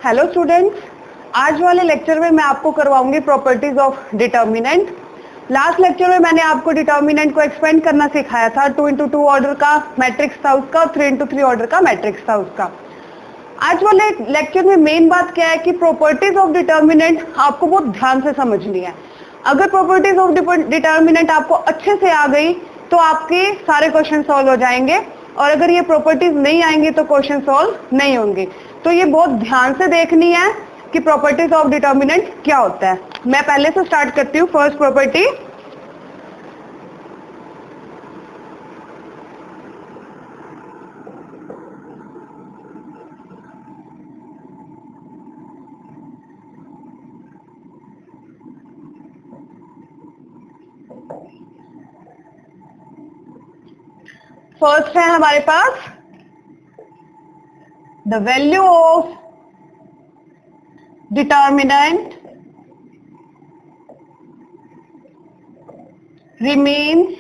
Hello students, आज वाले lecture में मैं आपको करवाऊंगी properties of determinant. Last lecture में मैंने आपको डिटर्मिनेंट को एक्सपेंड करना सिखाया था। 2x2 ऑर्डर का मैट्रिक्स था उसका और 3x3 ऑर्डर का मैट्रिक्स था उसका। आज वाले लेक्चर में मेन बात क्या है कि प्रॉपर्टीज ऑफ डिटर्मिनेंट आपको बहुत ध्यान से समझनी है। अगर प्रॉपर्टीज ऑफ डिटर्मिनेंट आपको अच्छे से आ गई तो आपके सारे क्वेश्चन सॉल्व हो जाएंगे, और अगर ये प्रॉपर्टीज नहीं आएंगी तो क्वेश्चन सॉल्व नहीं होंगे। तो ये बहुत ध्यान से देखनी है कि प्रॉपर्टीज ऑफ डिटर्मिनेंट क्या होता है। मैं पहले से स्टार्ट करती हूँ। फर्स्ट प्रॉपर्टी, फर्स्ट है हमारे पास the value of determinant remains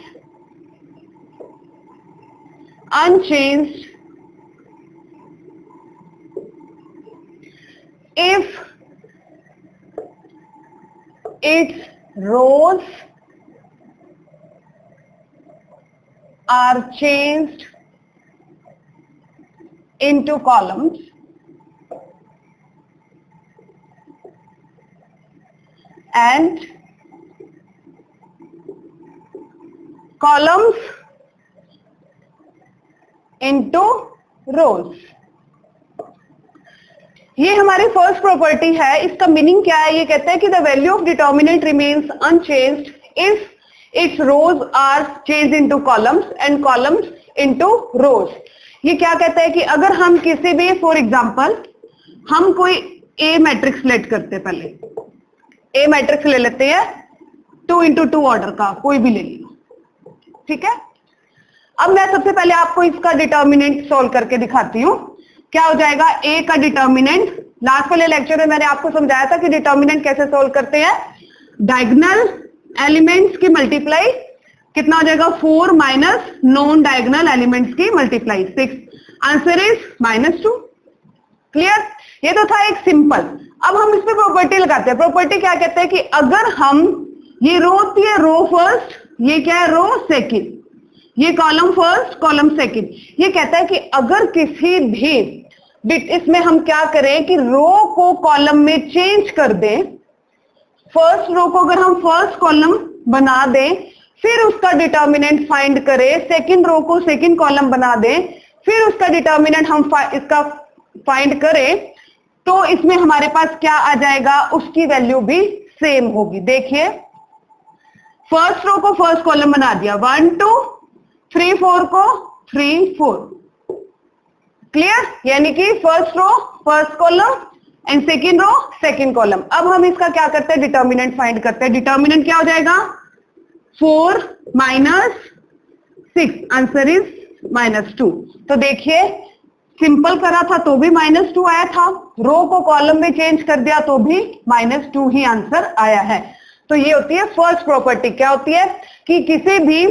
unchanged if its rows are changed into columns and columns into rows। ये हमारी फर्स्ट प्रॉपर्टी है। इसका मीनिंग क्या है? ये कहते हैं कि the value of determinant remains unchanged if its rows are change into columns and columns into rows. ये क्या कहता है कि अगर हम किसी भी, फॉर एग्जांपल हम कोई ए मैट्रिक्स लेट करते हैं, पहले ए मैट्रिक्स ले लेते हैं 2x2 ऑर्डर का, कोई भी ले लियो, ठीक है। अब मैं सबसे पहले आपको इसका डिटर्मिनेंट सॉल्व करके दिखाती हूँ। क्या हो जाएगा ए का डिटर्मिनेंट? लास्ट वाले लेक्चर में मैंने आपको समझाया था कि डिटर्मिनेंट कैसे सॉल्व करते हैं। डायगोनल एलिमेंट्स की मल्टीप्लाई कितना हो जाएगा? 4 माइनस नॉन डायगोनल एलिमेंट्स की मल्टीप्लाई 6। Answer is -2। क्लियर? ये तो था एक सिंपल। अब हम इस पे प्रॉपर्टी लगाते हैं। प्रॉपर्टी क्या कहते हैं कि अगर हम, ये रो होती है रो फर्स्ट, ये क्या है रो सेकंड, ये कॉलम फर्स्ट कॉलम सेकंड। ये कहता है कि अगर किसी भी इसमें हम क्या करें कि रो को कॉलम में चेंज कर दें, फर्स्ट रो को अगर हम फर्स्ट कॉलम बना दें, फिर उसका डिटर्मिनेंट फाइंड करें, सेकंड रो को सेकंड कॉलम बना दें, फिर उसका डिटर्मिनेंट हम इसका फाइंड करें, तो इसमें हमारे पास क्या आ जाएगा? उसकी वैल्यू भी सेम होगी। देखिए, फर्स्ट रो को फर्स्ट कॉलम बना दिया, 1 2 3 4 को 3 4। क्लियर? यानी कि first row first column and second row second column. अब हम इसका क्या करते हैं? डिटर्मिनेंट फाइंड करते हैं। डिटर्मिनेंट क्या हो जाएगा? 4 माइनस 6। Answer is -2। तो देखिए, सिंपल करा था तो भी -2 आया था, रो को कॉलम में चेंज कर दिया तो भी -2 ही आंसर आया है। तो ये होती है फर्स्ट प्रॉपर्टी। क्या होती है कि किसी भी,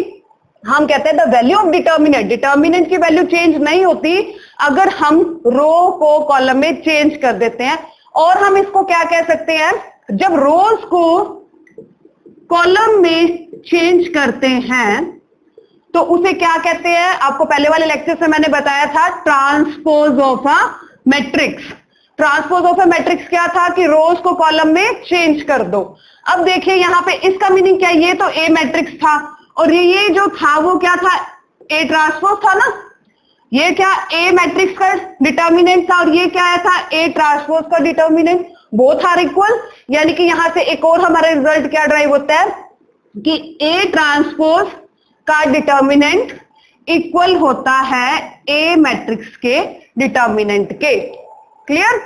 हम कहते हैं the value of determinant, determinant की वैल्यू चेंज नहीं होती अगर हम रो को कॉलम में चेंज कर देते हैं। और हम इसको क्या कह सकते हैं? जब रोज को कॉलम में चेंज करते हैं तो उसे क्या कहते हैं? आपको पहले वाले लेक्चर से मैंने बताया था, transpose of a matrix. Transpose of a matrix क्या था? कि रोज को कॉलम में चेंज कर दो। अब देखिए यहां पे इसका मीनिंग क्या? ये तो ए मैट्रिक्स था और ये जो था वो क्या था? ए ट्रांसपोज था ना। ये क्या ए मैट्रिक्स का डिटर्मिनेंट था और ये क्या आया था? ए ट्रांसपोज का डिटर्मिनेंट। बोथ आर इक्वल, यानी कि यहां से एक और हमारा रिजल्ट क्या ड्राइव होता है कि ए ट्रांसपोज का डिटर्मिनेंट इक्वल होता है ए मैट्रिक्स के डिटर्मिनेंट के। क्लियर?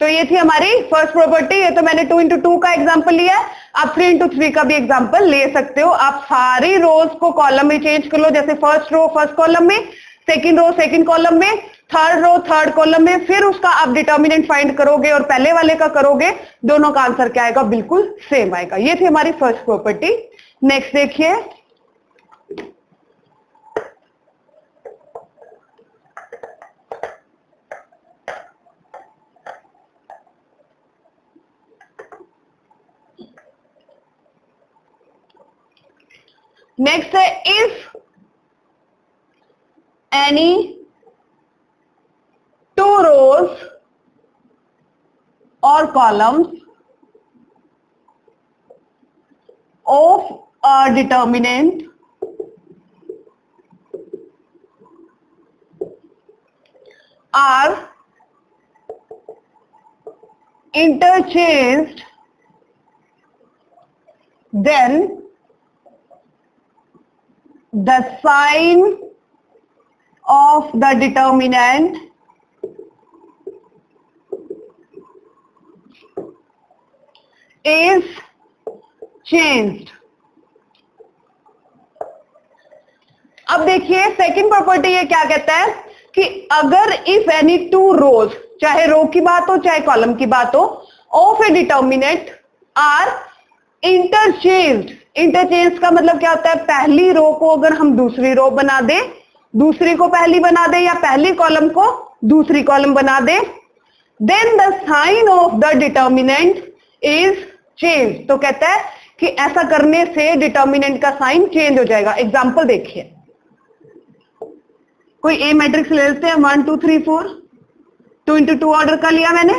तो ये थी हमारी फर्स्ट प्रॉपर्टी। ये तो मैंने 2x2 का एग्जांपल लिया है, आप 3x3 का भी एग्जांपल ले सकते हो। आप सारी रोज को कॉलम में चेंज कर लो, जैसे फर्स्ट रो फर्स्ट कॉलम में, सेकंड रो सेकंड कॉलम में, थर्ड रो थर्ड कॉलम में, फिर उसका आप डिटर्मिनेंट फाइंड करोगे और पहले वाले का करोगे, दोनों का आंसर क्या आएगा? बिल्कुल सेम आएगा। ये थी हमारी फर्स्ट प्रॉपर्टी। नेक्स्ट देखिए, नेक्स्ट है इफ एनी टू रोज और columns of a determinant are interchanged, then the sign of the determinant is changed. अब देखिए सेकंड प्रॉपर्टी ये क्या कहता है कि अगर इफ एनी टू रोज, चाहे रो की बात हो चाहे कॉलम की बात हो, of a determinant are interchanged. Interchange का मतलब क्या होता है, पहली रो को अगर हम दूसरी रो बना दे, दूसरी को पहली बना दे, या पहली कॉलम को दूसरी कॉलम बना दे, then the sign of the determinant is change. तो कहता है कि ऐसा करने से डिटर्मिनेंट का साइन चेंज हो जाएगा। एग्जाम्पल देखिए, कोई ए मैट्रिक्स ले लेते हैं, 1 2 3 4, 2 into 2 ऑर्डर कर लिया मैंने।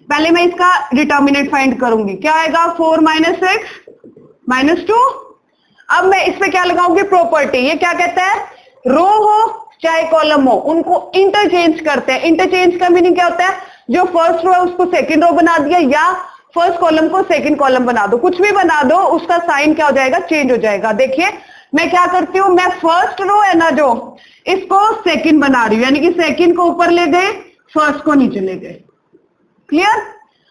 पहले मैं इसका डिटर्मिनेंट फाइंड करूंगी, क्या आएगा 4 - 6 - 2। अब मैं इस पे क्या लगाऊंगी, प्रॉपर्टी। ये क्या कहता है, रो हो चाहे कॉलम हो उनको इंटरचेंज करते हैं। इंटरचेंज का मीनिंग क्या होता है, जो फर्स्ट रो है उसको सेकंड रो बना दिया, या फर्स्ट कॉलम को सेकंड कॉलम बना दो, कुछ भी बना दो, उसका साइन क्या हो जाएगा, चेंज हो जाएगा। देखिए मैं क्या करती हूं, मैं फर्स्ट रो है ना जो, इसको सेकंड बना रही हूं, यानी कि सेकंड को ऊपर ले गए, फर्स्ट को नीचे ले गए। क्लियर।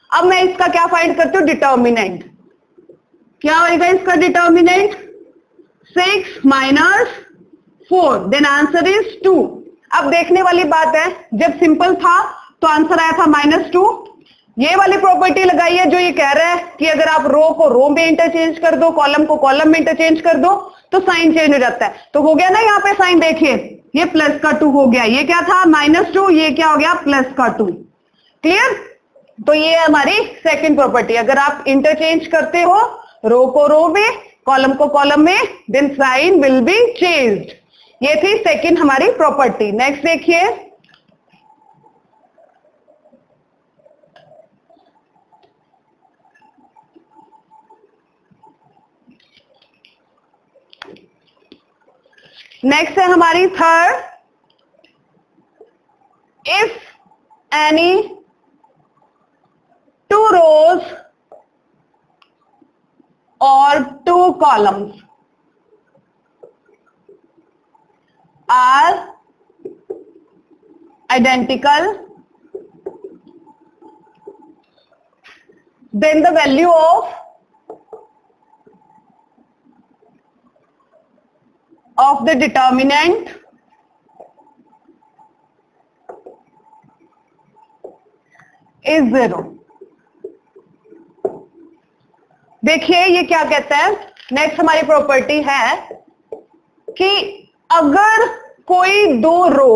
अब मैं इसका क्या फाइंड करती हूं, डिटर्मिनेंट। क्या होगा इसका डिटर्मिनेंट, 6 - 4, देन आंसर इज 2। अब देखने वाली बात है, जब सिंपल था तो आंसर आया था -2। ये वाली प्रॉपर्टी लगाई है जो ये कह रहा है कि अगर आप रो को रो में इंटरचेंज कर दो, कॉलम को कॉलम में इंटरचेंज कर दो तो साइन चेंज हो जाता है। तो हो गया ना यहाँ पे साइन, देखिए ये प्लस का 2 हो गया, ये क्या था -2, ये क्या हो गया प्लस का 2। क्लियर। तो ये हमारी सेकंड प्रॉपर्टी, अगर आप इंटरचेंज करते हो रो को रो में, कॉलम को कॉलम में, then sign will be changed. ये थी सेकंड हमारी प्रॉपर्टी। नेक्स्ट देखिए, नेक्स्ट है हमारी third, if any two rows और 2 columns are identical, then the value of the determinant is 0। देखिए ये क्या कहता है, नेक्स्ट हमारी प्रॉपर्टी है कि अगर कोई दो रो,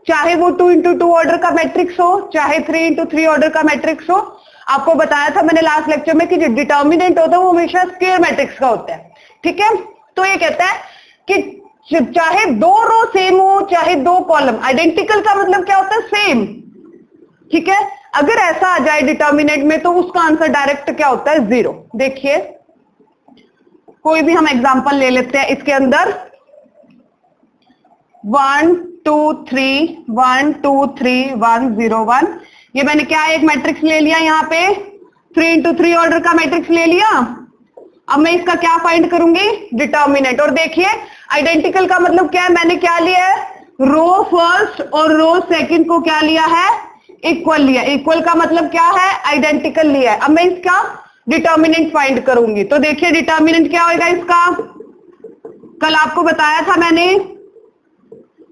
चाहे वो 2 into 2 ऑर्डर का मैट्रिक्स हो, चाहे 3 into 3 ऑर्डर का मैट्रिक्स हो, आपको बताया था मैंने लास्ट लेक्चर में कि जो डिटर्मिनेंट होता है वो हमेशा स्क्वायर मैट्रिक्स का होता है। ठीक है, तो ये कहता है कि चाहे 2 रो सेम हो चाहे 2 कॉलम, आइडेंटिकल का मतलब क्या होता है, सेम। ठीक है, अगर ऐसा आ जाए डिटर्मिनेंट में तो उसका आंसर डायरेक्ट क्या होता है, 0। देखिए कोई भी हम एग्जांपल ले लेते हैं, इसके अंदर 1 2 3 1 2 3 1 0 1, ये मैंने क्या एक मैट्रिक्स ले लिया, यहाँ पे 3 into 3 ऑर्डर का मैट्रिक्स ले लिया। अब मैं इसका क्या फाइंड करूंगी, डिटर्मिनेंट। और देखिए आइडेंटिकल का मतलब क्या है, मैंने क्या लिया है, रो फर्स्ट और रो सेकंड को क्या लिया है, इक्वल लिया। इक्वल का मतलब क्या है, आइडेंटिकल लिया है। अब मैं इसका डिटर्मिनेंट फाइंड करूंगी, तो देखिए डिटर्मिनेंट क्या होगा इसका, कल आपको बताया था मैंने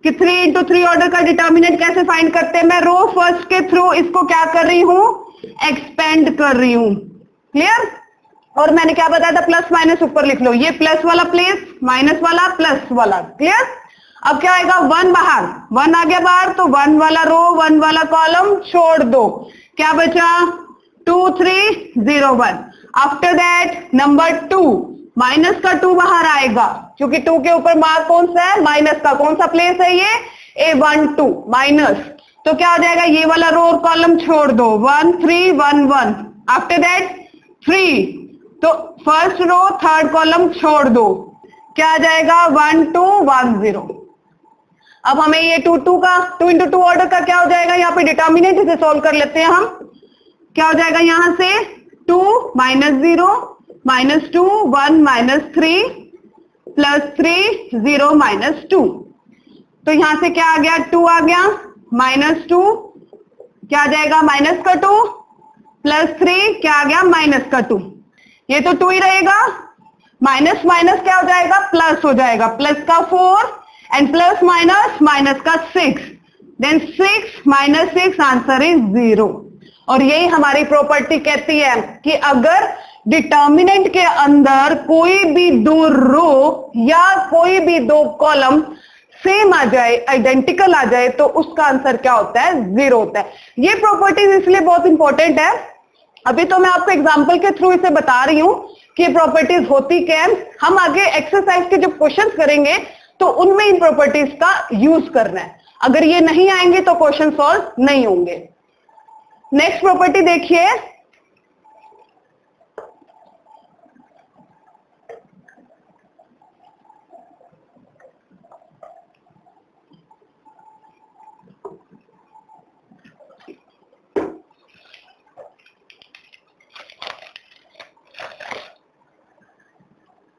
कि 3 into 3 ऑर्डर का डिटर्मिनेंट कैसे फाइंड करते हैं। मैं रो फर्स्ट के थ्रू इसको क्या कर रही हूं, एक्सपेंड कर रही हूं। क्लियर। और मैंने क्या बताया था, प्लस माइनस ऊपर लिख लो, ये प्लस वाला प्लेस, माइनस वाला प्लस वाला। क्लियर। अब क्या आएगा, 1 बाहर, 1 आ गया बाहर, तो 1 वाला रो 1 वाला कॉलम छोड़ दो, क्या बचा 2 3 0 1। आफ्टर दैट नंबर 2, माइनस का 2 बाहर आएगा, क्योंकि 2 के ऊपर मार्क कौन सा है, माइनस का। कौन सा प्लेस है ये, A12 माइनस। तो क्या हो जाएगा, ये वाला रो और कॉलम छोड़ दो, 1 3 1 1, आफ्टर दैट 3, तो फर्स्ट रो थर्ड कॉलम छोड़ दो, क्या आ जाएगा 1 2 1 0। अब हमें ये 2 2 का 2 into 2 ऑर्डर का क्या हो जाएगा, यहाँ पे डिटर्मिनेंट, इसे सॉल्व कर लेते हैं हम। क्या हो जाएगा यहां से 2 -0 -2 1 -3 +3 0 -2, तो यहां से क्या आ गया 2 आ गया, -2 क्या आ जाएगा माइनस का 2, +3 क्या आ गया माइनस का 2, ये तो 2 ही रहेगा, माइनस माइनस क्या हो जाएगा प्लस हो जाएगा, प्लस का 4 एंड प्लस माइनस माइनस का 6, देन 6 -6 आंसर इज 0। और यही हमारी प्रॉपर्टी कहती है कि अगर डिटर्मिनेंट के अंदर कोई भी दो रो या कोई भी दो कॉलम सेम आ जाए, आइडेंटिकल आ जाए, तो उसका आंसर क्या होता है, 0 होता है। ये प्रॉपर्टीज इसलिए बहुत इंपॉर्टेंट है, अभी तो मैं आपको एग्जांपल के थ्रू इसे बता रही हूं कि ये प्रॉपर्टीज होती क्या है। हम आगे एक्सरसाइज के जब क्वेश्चंस करेंगे तो उनमें इन प्रॉपर्टीज का यूज करना है, अगर ये नहीं आएंगे तो क्वेश्चन सॉल्व नहीं होंगे। नेक्स्ट प्रॉपर्टी देखिए,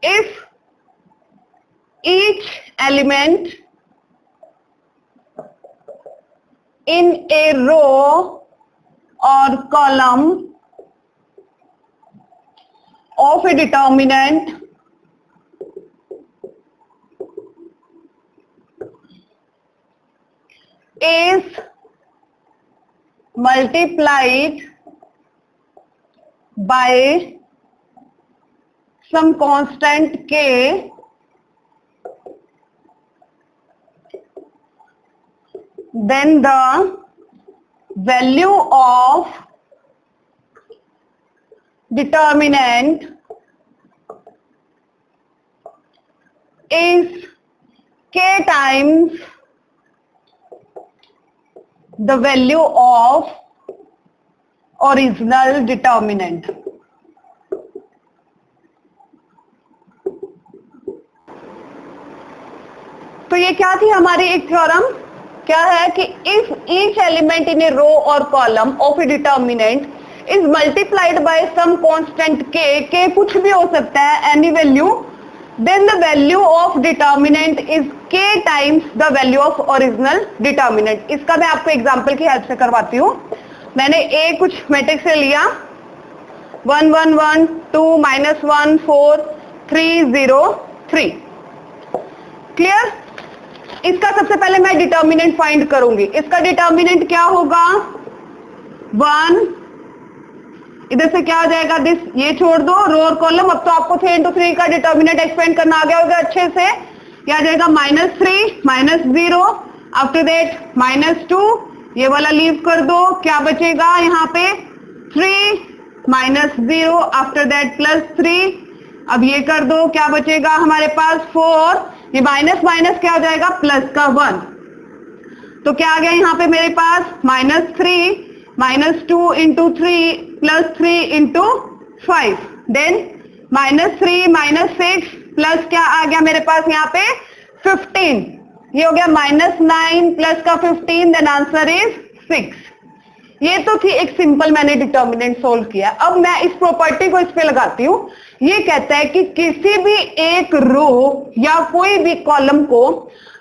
if each element in a row or column of a determinant is multiplied by some constant k, then the value of determinant is k times the value of original determinant। तो ये क्या थी हमारी एक theorem, क्या है कि if each element in a row और column of a determinant is multiplied by some constant K कुछ भी हो सकता है, any value, then the value of determinant is K times the value of original determinant. इसका मैं आपको example की हेल्प से करवाती हूँ। मैंने ए कुछ मैट्रिक्स से लिया, 1 1 1 2 -1 4 3 0 3, क्लियर। इसका सबसे पहले मैं डिटर्मिनेंट फाइंड करूंगी। इसका डिटर्मिनेंट क्या होगा, 1, इधर से क्या हो जाएगा दिस, ये छोड़ दो रो और कॉलम। अब तो आपको 3 into 3 का डिटर्मिनेंट एक्सपेंड करना आ गया होगा अच्छे से। क्या आ जाएगा -3 -0, आफ्टर दैट -2, ये वाला लीव कर दो, क्या बचेगा यहाँ पे 3 -0, आफ्टर दैट +3, अब ये कर दो, क्या बचेगा हमारे पास 4, ये माइनस माइनस क्या हो जाएगा प्लस का 1, तो क्या आ गया यहाँ पे मेरे पास -3 -2 into 3 +3 into 5, देन -3 -6 प्लस क्या आ गया मेरे पास यहाँ पे 15, ये हो गया -9 प्लस का 15, देन आंसर इज 6। ये तो थी एक सिंपल, मैंने डिटर्मिनेंट सोल्व किया। अब मैं इस प्रॉपर्टी को इस पे लगाती हूँ। ये कहता है कि किसी भी एक रो या कोई भी कॉलम को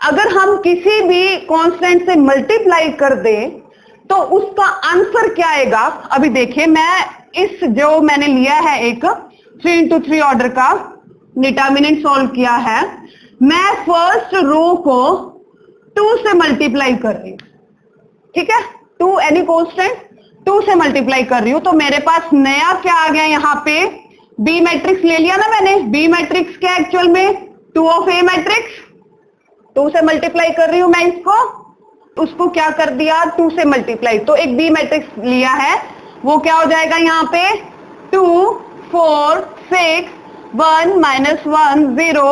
अगर हम किसी भी कांस्टेंट से मल्टीप्लाई कर दें तो उसका आंसर क्या आएगा। अभी देखिए, मैं इस जो मैंने लिया है एक 3 into 3 ऑर्डर का डिटर्मिनेंट सोल्व किया है, मैं फर्स्ट रो को 2 से मल्टीप्लाई कर रही हूं, ठीक है, 2 एनी कांस्टेंट 2 से मल्टीप्लाई कर रही हूं, तो मेरे पास नया क्या आ गया यहाँ पे, बी मैट्रिक्स ले लिया ना मैंने। बी मैट्रिक्स क्या एक्चुअल में 2 of A मैट्रिक्स, 2 से मल्टीप्लाई कर रही हूं मैं इसको, उसको क्या कर दिया 2 से मल्टीप्लाई, तो एक बी मैट्रिक्स लिया है, वो क्या हो जाएगा यहाँ पे 2 4 6 1 -1 0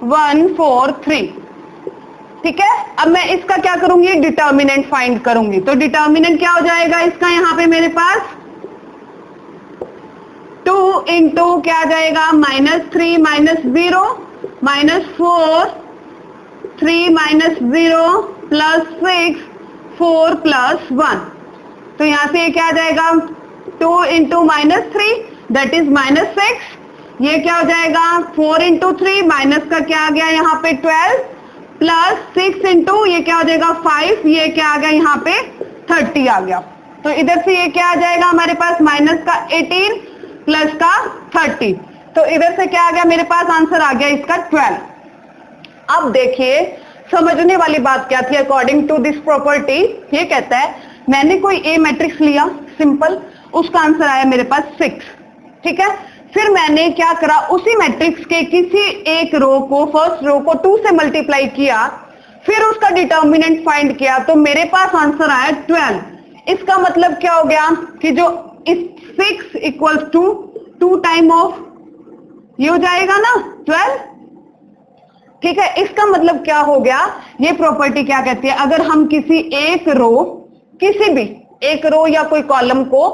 1 4 3। ठीक है, अब मैं इसका क्या करूंगी, डिटर्मिनेंट फाइंड करूंगी। तो डिटर्मिनेंट क्या हो जाएगा इसका, यहां पे मेरे पास 2 इंटू क्या आ जाएगा, -3 -0 -4 3 -0 +6 4 +1। तो यहां से ये क्या आ जाएगा, 2 इंटू -3 दैट इज -6। ये क्या हो जाएगा, 4 इंटू 3 माइनस का क्या आ गया यहाँ पे 12 +6 इंटू ये क्या हो जाएगा 5, ये क्या आ गया यहाँ पे 30 आ गया। तो इधर से ये क्या आ जाएगा हमारे पास, माइनस का 18 प्लस का 30। तो इधर से क्या आ गया मेरे पास, आंसर आ गया इसका 12। अब देखिए समझने वाली बात क्या थी, अकॉर्डिंग टू दिस प्रॉपर्टी ये कहता है मैंने कोई ए मैट्रिक्स लिया सिंपल, उसका आंसर आया मेरे पास 6। ठीक है, फिर मैंने क्या करा, उसी मैट्रिक्स के किसी एक रो को, फर्स्ट रो को 2 से मल्टीप्लाई किया, फिर उसका डिटर्मिनेंट फाइंड किया, तो मेरे पास आंसर आया 12। इसका मतलब क्या हो गया कि जो इस 6 इक्वल्स टू 2 टाइम ऑफ ये हो जाएगा ना 12। ठीक है, इसका मतलब क्या हो गया, ये प्रॉपर्टी क्या कहती है, अगर हम किसी एक रो, किसी भी एक रो या कोई कॉलम को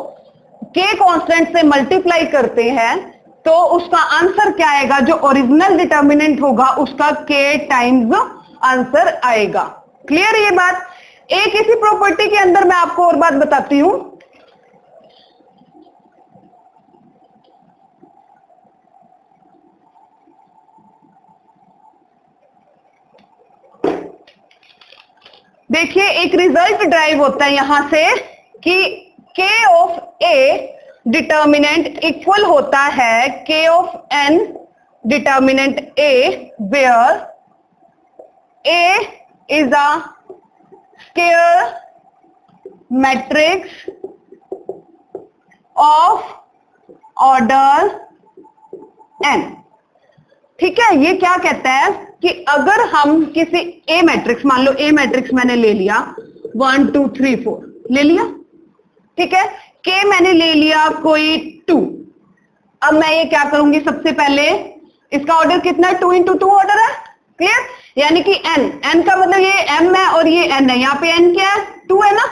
के कांस्टेंट से मल्टीप्लाई करते हैं तो उसका आंसर क्या आएगा, जो ओरिजिनल डिटर्मिनेंट होगा उसका के टाइम्स आंसर आएगा। क्लियर ये बात। एक इसी प्रॉपर्टी के अंदर मैं आपको और बात बताती हूं। देखिए एक रिजल्ट ड्राइव होता है यहां से कि k of a determinant equal होता है k of n determinant a, where a is a square matrix of order n। ठीक है, ये क्या कहता है कि अगर हम किसी ए मैट्रिक्स, मान लो ए मैट्रिक्स मैंने ले लिया 1 2 3 4 ले लिया, ठीक है, के मैंने ले लिया कोई 2। अब मैं ये क्या करूंगी, सबसे पहले इसका ऑर्डर कितना है, 2 इंटू 2 ऑर्डर है। क्लियर, यानी कि n का मतलब ये m है और ये n है, यहाँ पे n क्या है 2 है ना।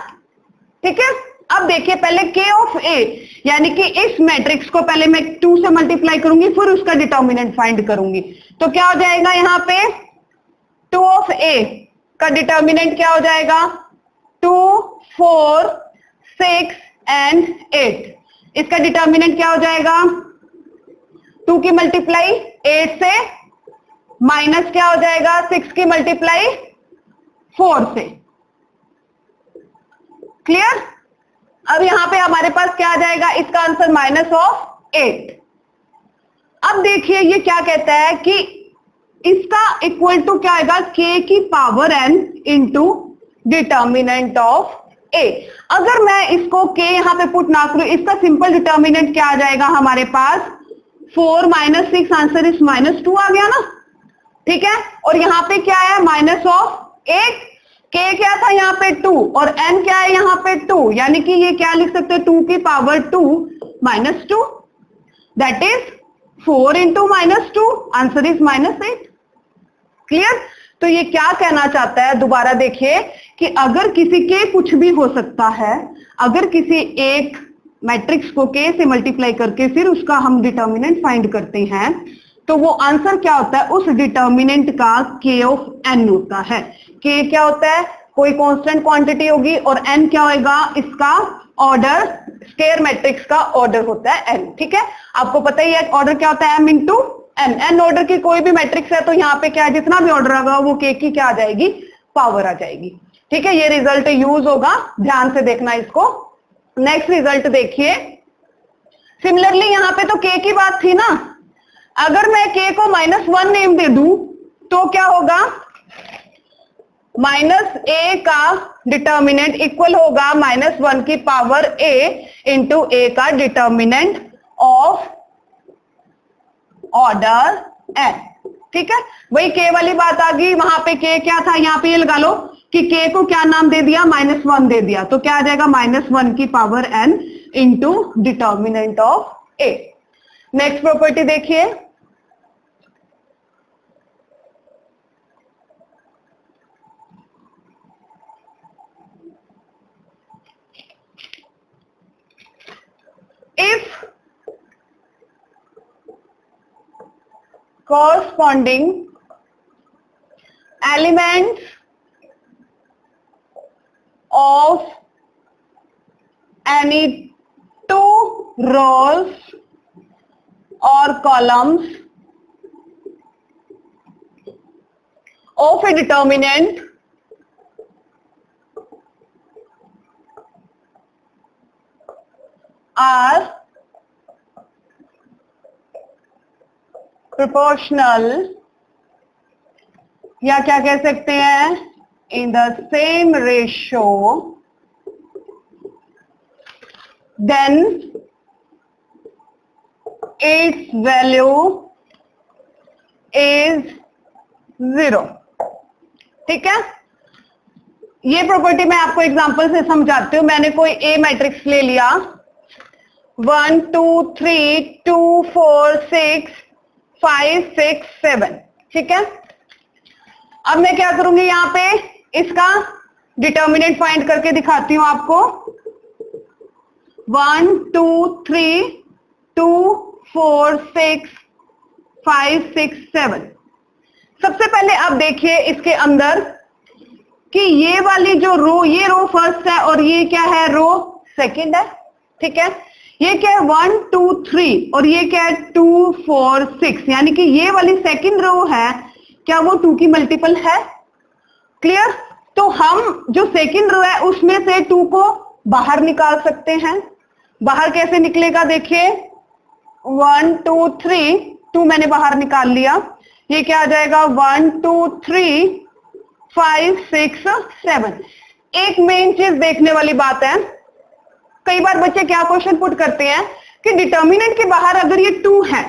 ठीक है, अब देखिए पहले k ऑफ a, यानी कि इस मैट्रिक्स को पहले मैं 2 से मल्टीप्लाई करूंगी, फिर उसका डिटर्मिनेंट फाइंड करूंगी। तो क्या हो जाएगा यहाँ पे 2 ऑफ a का डिटर्मिनेंट क्या हो जाएगा, 2 4 6 एंड 8। इसका डिटर्मिनेंट क्या हो जाएगा, 2 की मल्टीप्लाई 8 से, माइनस क्या हो जाएगा 6 की मल्टीप्लाई 4 से। क्लियर, अब यहां पे हमारे पास क्या आ जाएगा, इसका आंसर -8। अब देखिए ये क्या कहता है कि इसका इक्वल टू क्या आएगा, k की power n into determinant of a। अगर मैं इसको k यहां पे पुट ना करूं, इसका सिंपल डिटर्मिनेंट क्या आ जाएगा हमारे पास, 4 - 6 आंसर इस -2 आ गया ना। ठीक है, और यहां पे क्या है, -8, k क्या था यहाँ पे 2 और n क्या है यहाँ पे 2, यानी कि ये क्या लिख सकते हैं, 2 की power 2 -2 that is 4 into -2 answer is -8। Clear, तो ये क्या कहना चाहता है, दोबारा देखिए कि अगर किसी के कुछ भी हो सकता है, अगर किसी एक मैट्रिक्स को k से मल्टीप्लाई करके फिर उसका हम डिटर्मिनेंट फाइंड करते हैं, तो वो आंसर क्या होता है, उस डिटर्मिनेंट का k ऑफ n होता है। k क्या होता है, कोई कांस्टेंट क्वांटिटी होगी और n क्या होगा, इसका ऑर्डर, स्क्वायर मैट्रिक्स का ऑर्डर होता है n। ठीक है, आपको पता ही है ऑर्डर क्या होता है, m into n। n order की कोई भी मैट्रिक्स है तो यहाँ पे क्या है, जितना भी ऑर्डर होगा वो k की क्या आ जाएगी, पावर आ जाएगी। ठीक है, ये रिजल्ट यूज होगा, ध्यान से देखना इसको। नेक्स्ट रिजल्ट देखिए, सिमिलरली यहाँ पे तो k की बात थी ना, अगर मैं k को -1 नेम दे दूं तो क्या होगा, -a का डिटर्मिनेंट इक्वल होगा -1 की पावर a इंटू a का डिटर्मिनेंट ऑफ ऑर्डर n। ठीक है, वही k वाली बात आ गई, वहां पे k क्या था, यहाँ पे ये लगा लो कि k को क्या नाम दे दिया, -1 दे दिया, तो क्या आ जाएगा -1 की power n into determinant of a। Next property देखिए, corresponding elements of any two rows or columns of a determinant are proportional, या क्या कह सकते हैं, in the same ratio, then its value is 0. ठीक है, ये प्रॉपर्टी मैं आपको एग्जांपल से समझाती हूं. मैंने कोई ए मैट्रिक्स ले लिया, 1 2 3 2 4 6 5 6 7. ठीक है, अब मैं क्या करूंगी, यहां पे इसका डिटर्मिनेंट फाइंड करके दिखाती हूं आपको. 1 2 3 2 4 6 5 6 7. सबसे पहले आप देखिए इसके अंदर कि ये वाली जो रो, ये रो फर्स्ट है और ये क्या है, रो सेकंड है. ठीक है, ये क्या है, 1 2 3 और ये क्या है, 2 4 6, यानी कि ये वाली सेकंड रो है, क्या वो 2 की मल्टीपल है? क्लियर. तो हम जो सेकंड रो है उसमें से 2 को बाहर निकाल सकते हैं. बाहर कैसे निकलेगा, देखिए 1 2 3, 2 मैंने बाहर निकाल लिया, ये क्या आ जाएगा, 1 2 3 5 6 7. एक मेन चीज देखने वाली बात है, कई बार बच्चे क्या क्वेश्चन पुट करते हैं कि डिटर्मिनेंट के बाहर अगर ये 2 है,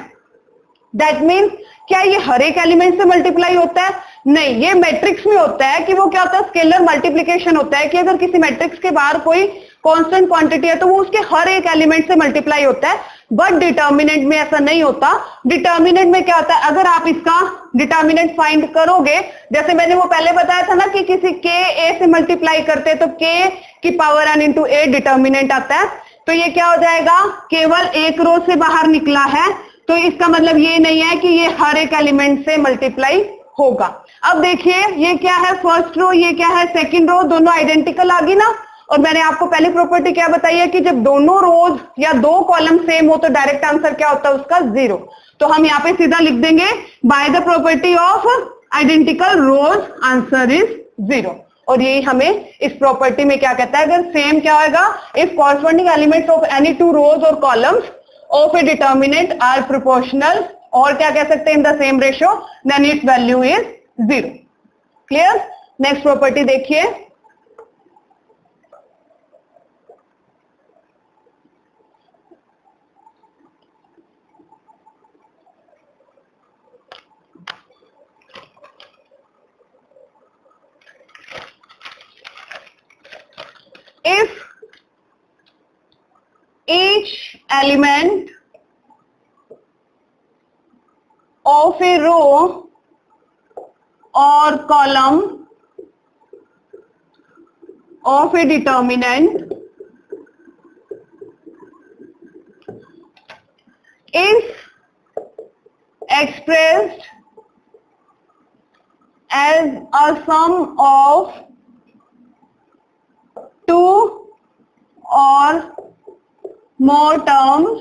दैट मीन्स क्या ये हर एक एलिमेंट से मल्टीप्लाई होता है? नहीं, ये मैट्रिक्स में होता है कि वो क्या होता है, स्केलर मल्टीप्लिकेशन होता है कि अगर किसी मैट्रिक्स के बाहर कोई कांस्टेंट क्वांटिटी है तो वो उसके हर एक एलिमेंट से मल्टीप्लाई होता है. बट डिटर्मिनेंट में ऐसा नहीं होता. डिटर्मिनेंट में क्या होता है, अगर आप इसका डिटर्मिनेंट फाइंड करोगे, जैसे मैंने वो पहले बताया था ना कि किसी के ए से मल्टीप्लाई करते हैं तो के की पावर n इंटू ए डिटर्मिनेंट आता है. तो ये क्या हो जाएगा, केवल एक रो से बाहर निकला है, तो इसका मतलब ये नहीं है कि ये हर एक एलिमेंट से मल्टीप्लाई होगा. अब देखिए ये क्या है, फर्स्ट रो, ये क्या है, सेकंड रो, दोनों आइडेंटिकल आ गई ना. और मैंने आपको पहली प्रॉपर्टी क्या बताई है कि जब दोनों रोज या दो कॉलम सेम हो तो डायरेक्ट आंसर क्या होता है उसका, 0. तो हम यहाँ पे सीधा लिख देंगे, by the property of identical rows answer is 0. और यही हमें इस प्रॉपर्टी में क्या कहता है, अगर सेम क्या होगा, if corresponding elements of any 2 rows और columns of a determinant are proportional, और क्या कह सकते हैं, in the same ratio, then its value is 0. Clear. Next property देखिए, if each element of a row or column of a determinant is expressed as a sum of 2 or more terms,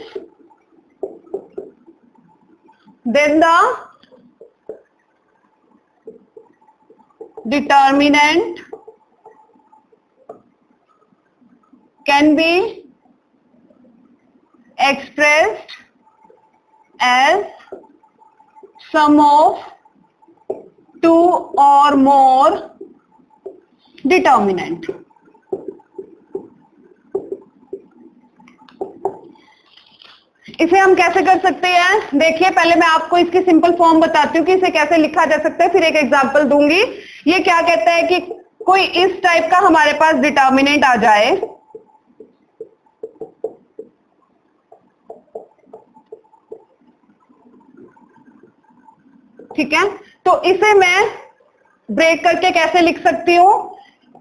then the determinant can be expressed as sum of 2 or more determinant. इसे हम कैसे कर सकते हैं, देखिए पहले मैं आपको इसकी सिंपल फॉर्म बताती हूँ कि इसे कैसे लिखा जा सकता है, फिर एक एग्जांपल दूंगी. ये क्या कहता है कि कोई इस टाइप का हमारे पास डिटर्मिनेंट आ जाए, ठीक है, तो इसे मैं ब्रेक करके कैसे लिख सकती हूँ,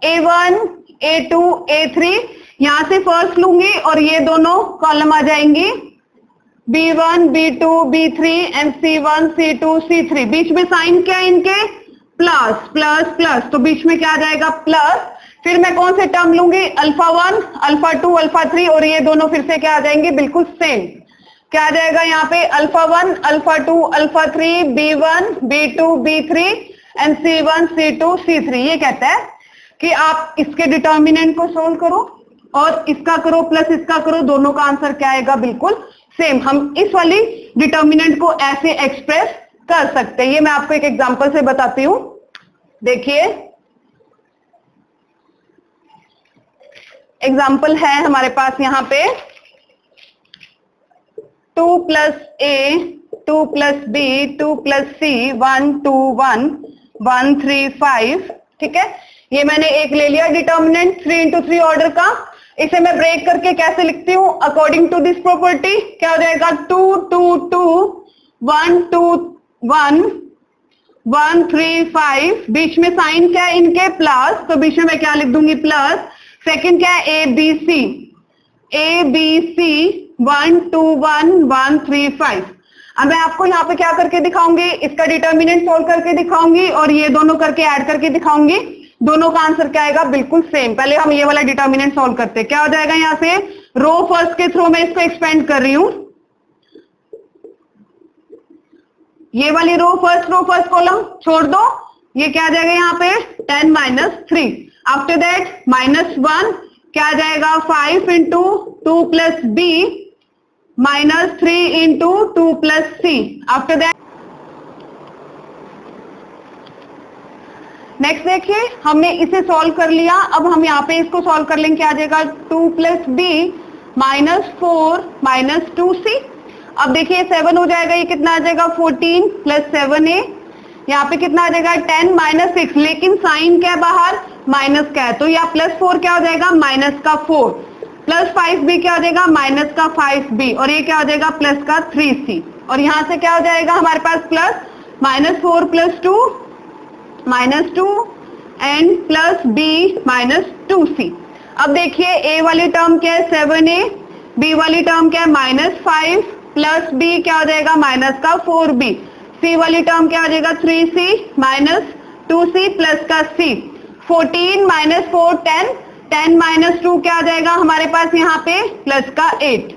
A1 A2 A3, यहां से फर्स्ट लूंगी और ये दोनों कॉलम आ जाएंगी, B1, B2, B3 and C1, C2, C3। बीच में साइन क्या है इनके? प्लस प्लस प्लस, तो बीच में क्या आ जाएगा? प्लस। फिर मैं कौन से टर्म लूंगी? अल्फा 1, अल्फा 2, अल्फा 3, और ये दोनों फिर से क्या आ जाएंगे? बिल्कुल सेम। क्या आ जाएगा यहाँ पे? Alpha 1, alpha 2, alpha 3, B1, B2, B3 and C1, C2, C3। ये कहता है कि आप इसके डिटर्मिनेंट को सोल्व करो और इसका करो प्लस इसका करो, दोनों का आंसर क्या आएगा? बिल्कुल सेम। हम इस वाली डिटर्मिनेंट को ऐसे एक्सप्रेस कर सकते हैं। ये मैं आपको एक एग्जांपल से बताती हूं। देखिए, एग्जांपल है हमारे पास यहां पे 2 प्लस ए, 2 प्लस बी, 2 प्लस सी, 1 2 1 1 3 5। ठीक है, ये मैंने एक ले लिया डिटर्मिनेंट 3 into 3 ऑर्डर का। इसे मैं ब्रेक करके कैसे लिखती हूं? अकॉर्डिंग टू दिस प्रॉपर्टी क्या हो जाएगा? 2 2 2 1 2 1 1 3 5। बीच में साइन क्या है इनके? प्लस, तो बीच में मैं क्या लिख दूंगी? प्लस। सेकंड क्या है? A B C, A B C 1 2 1 1 3 5। अब मैं आपको यहाँ पे क्या करके दिखाऊंगी? इसका डिटर्मिनेंट सोल्व करके दिखाऊंगी और ये दोनों करके ऐड करके दिखाऊंगी। दोनों का आंसर क्या आएगा? बिल्कुल सेम। पहले हम ये वाला डिटर्मिनेंट सोल्व करते हैं। क्या हो जाएगा यहाँ से? रो फर्स्ट के थ्रू मैं इसको एक्सपेंड कर रही हूं। ये वाली रो फर्स्ट कॉलम छोड़ दो। ये क्या आ जाएगा यहाँ पे? 10 माइनस 3। आफ्टर दैट -1 क्या आ जाएगा? 5 into 2 plus B minus 3 into 2 plus C. After that next देखिए, हमने इसे सॉल्व कर लिया। अब हम यहाँ पे इसको सॉल्व कर लेंगे। क्या आ जाएगा? 2 plus B minus 4 minus 2c। अब देखिए 7 हो जाएगा, ये कितना आ जाएगा? 14 प्लस 7a। यहाँ पे कितना आ जाएगा? 10 माइनस 6, लेकिन साइन क्या है बाहर? माइनस का है, तो यहाँ प्लस 4 क्या हो जाएगा? माइनस का 4। प्लस 5b क्या हो जाएगा? माइनस का 5b, और ये क्या हो जाएगा? प्लस का 3c। और यहाँ से क्या हो जाएगा हमारे पास? Plus -4 plus 2 -2 and plus b minus 2c। अब देखिए a वाली टर्म क्या है? 7a। b वाली टर्म क्या है? -5 प्लस b क्या हो जाएगा? माइनस का 4b। c वाली टर्म क्या हो जाएगा? 3c माइनस 2c प्लस का c। 14 माइनस 4 10, 10 माइनस 2 क्या आ जाएगा हमारे पास यहाँ पे? प्लस का 8।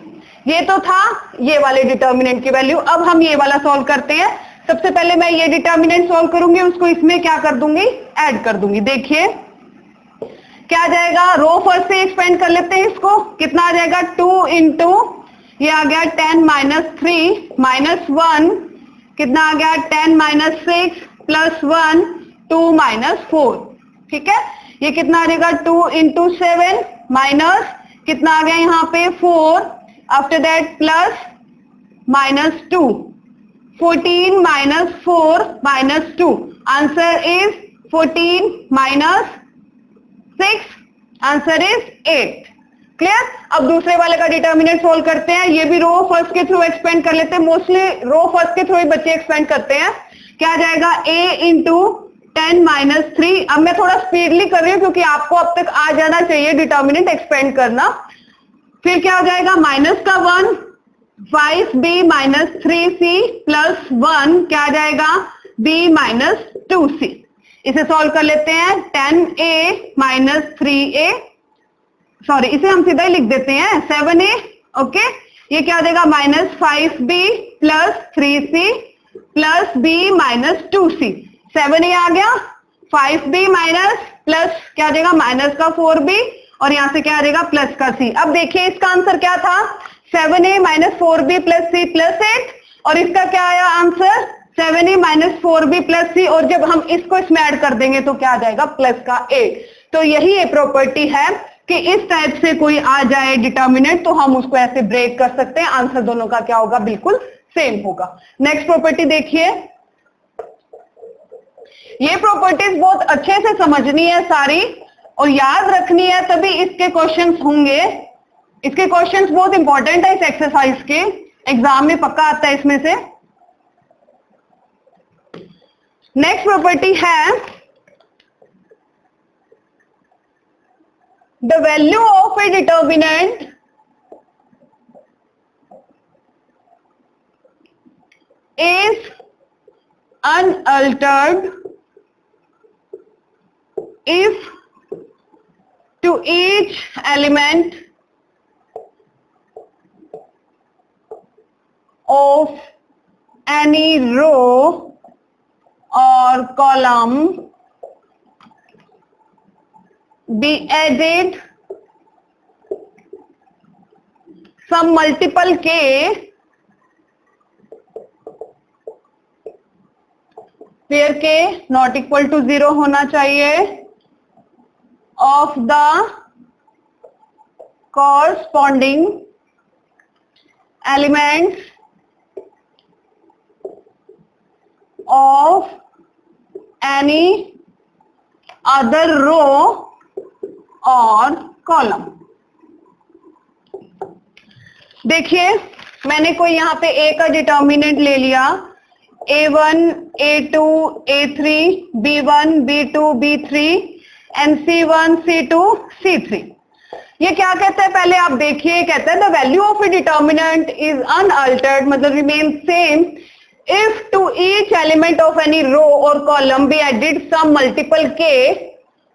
ये तो था ये वाले डिटर्मिनेंट की वैल्यू। अब हम ये वाला सॉल्व करते हैं। सबसे पहले मैं ये डिटर्मिनेंट सॉल्व करूंगी, उसको इसमें क्या कर दूंगी? ऐड कर दूंगी। देखिए क्या आ जाएगा? रो फर्स्ट से एक्सपेंड कर लेते हैं इसको। कितना आ जाएगा? 2 इंटू ये आ गया 10 माइनस 3 माइनस 1, कितना आ गया? 10 माइनस 6 प्लस 1 2 माइनस 4। ठीक है, ये कितना आ जाएगा? 2 इंटू 7 माइनस कितना आ गया यहाँ पे? 4। After that plus minus 2। 14 minus 4 minus 2, answer is 14 minus 6, answer is 8। Clear? अब दूसरे वाले का डिटर्मिनेंट सोल्व करते हैं। ये भी रो फर्स्ट के थ्रू एक्सपेंड कर लेते हैं। मोस्टली रो फर्स्ट के थ्रू ही बच्चे एक्सपेंड करते हैं। क्या आ जाएगा? a into 10 minus 3। अब मैं थोड़ा स्पीडली कर रही हूँ क्योंकि आपको अब तक आ जाना चाहिए डिटर्मिनेंट एक्सपेंड करना। फिर क्या हो जाएगा? माइनस का 1 5b माइनस 3c प्लस 1 क्या आ जाएगा? b minus 2c। इसे सॉल्व कर लेते हैं। 10a माइनस 3a, सॉरी इसे हम सीधा ही लिख देते हैं 7a। ओके, ये क्या आ जाएगा? Minus 5b plus 3c plus b minus 2c। 7a आ गया, 5b माइनस प्लस क्या आ जाएगा? माइनस का 4b, और यहां से क्या आ जाएगा? प्लस का c। अब देखिए इसका आंसर क्या था? 7a minus 4b plus c plus 8, और इसका क्या आया answer? 7a minus 4b plus c, और जब हम इसको इसमें ऐड कर देंगे तो क्या आ जाएगा? प्लस का 8। तो यही ये प्रॉपर्टी है कि इस टाइप से कोई आ जाए डिटर्मिनेंट तो हम उसको ऐसे ब्रेक कर सकते हैं। आंसर दोनों का क्या होगा? बिल्कुल सेम होगा। नेक्स्ट प्रॉपर्टी देखिए, ये प्रॉपर्टीज बहुत अच्छे से समझनी है सारी और याद रखनी है, तभी इसके क्वेश्चंस होंगे। इसके क्वेश्चंस बहुत इंपॉर्टेंट है इस एक्सरसाइज के, एग्जाम में पक्का आता है इसमें से। नेक्स्ट प्रॉपर्टी है the value of a determinant is unaltered if to each element of any row or column be added some multiple k, where k not equal to 0 होना चाहिए, of the corresponding elements of any other row or column. देखिए मैंने कोई यहाँ पे a का determinant ले लिया, a1, a2, a3, b1, b2, b3 and c1, c2, c3. ये क्या कहता है पहले आप देखिए, कहता है the value of a determinant is unaltered, मतलब remain same if to each element of any row or column be added some multiple k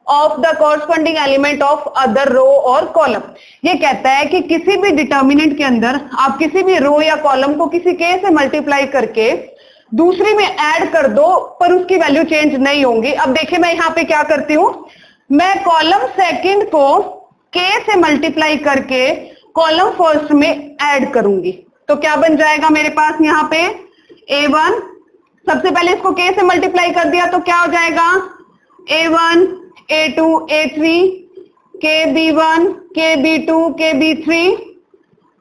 of the corresponding element of other row or column. ये कहता है कि किसी भी determinant के अंदर आप किसी भी रो या कॉलम को किसी k से मल्टीप्लाई करके दूसरी में ऐड कर दो पर उसकी वैल्यू चेंज नहीं होंगी. अब देखिए मैं यहाँ पे क्या करती हूँ, मैं कॉलम सेकंड को k से मल्टीप्लाई करके कॉलम फर्स्ट में ऐड करूंगी. तो क्या बन जाएगा मेरे पास यहाँ पे a1, सबसे पहले इसको k से मल्टीप्लाई कर दिया तो क्या हो जाएगा a1, a2, a3, kb1, kb2, kb3,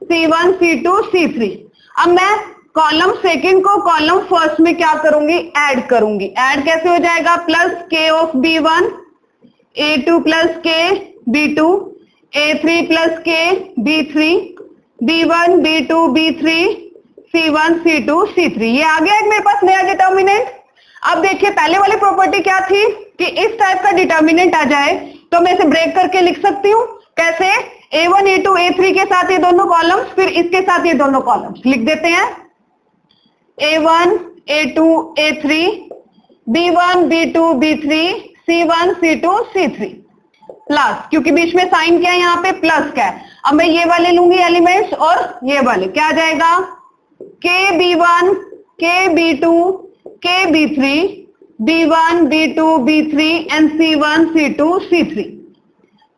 c1, c2, c3. अब मैं कॉलम सेकंड को कॉलम फर्स्ट में क्या करूंगी, ऐड करूंगी. ऐड कैसे हो जाएगा, plus k of b1, a2 plus k b2, a3 plus k b3, b1, b2, b3, c1, c2, c3. ये आ गया एक मेरे पास नया डिटर्मिनेंट. अब देखिए पहले वाली प्रॉपर्टी क्या थी कि इस टाइप का डिटर्मिनेंट आ जाए तो मैं इसे ब्रेक करके लिख सकती हूँ. कैसे, a1, a2, a3 के साथ ये दोनों कॉलम्स, फिर इसके साथ ये दोनों कॉलम्स लिख देते हैं. a1, a2, a3, b1, b2, b3, c1, c2, c3 plus, क्योंकि बीच में साइन क्या है यहाँ पे प्लस का है. अब मैं ये वाले लूंगी एलिमेंट्स और ये वाले, क्या आ जाएगा kb1, kb2, kb3, b1, b2, b3 and c1, c2, c3.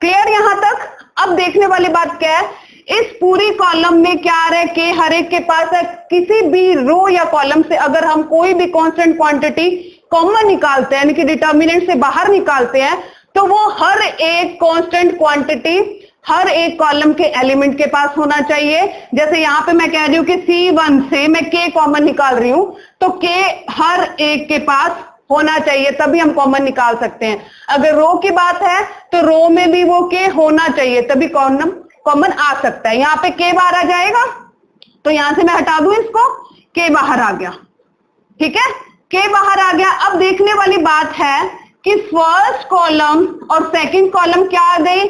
Clear यहां तक. अब देखने वाली बात क्या है, इस पूरी कॉलम में क्या आ रहा है, k हर एक के पास है. किसी भी रो या कॉलम से अगर हम कोई भी कांस्टेंट क्वांटिटी कॉमन निकालते हैं, यानी कि डिटर्मिनेंट से बाहर निकालते हैं, तो वो हर एक कांस्टेंट क्वांटिटी हर एक कॉलम के एलिमेंट के पास होना चाहिए. जैसे यहां पे मैं कह रही हूं कि C1 से मैं k कॉमन निकाल रही हूं, तो k हर एक के पास होना चाहिए, तभी हम कॉमन निकाल सकते हैं. अगर रो की बात है तो रो में भी वो k होना चाहिए, तभी कॉमन आ सकता है. यहां पे k बाहर आ जाएगा तो यहां से मैं हटा दूं इसको, k बाहर आ गया. ठीक है, k बाहर आ गया. अब देखने वाली बात है कि फर्स्ट कॉलम और सेकंड कॉलम क्या आ गई,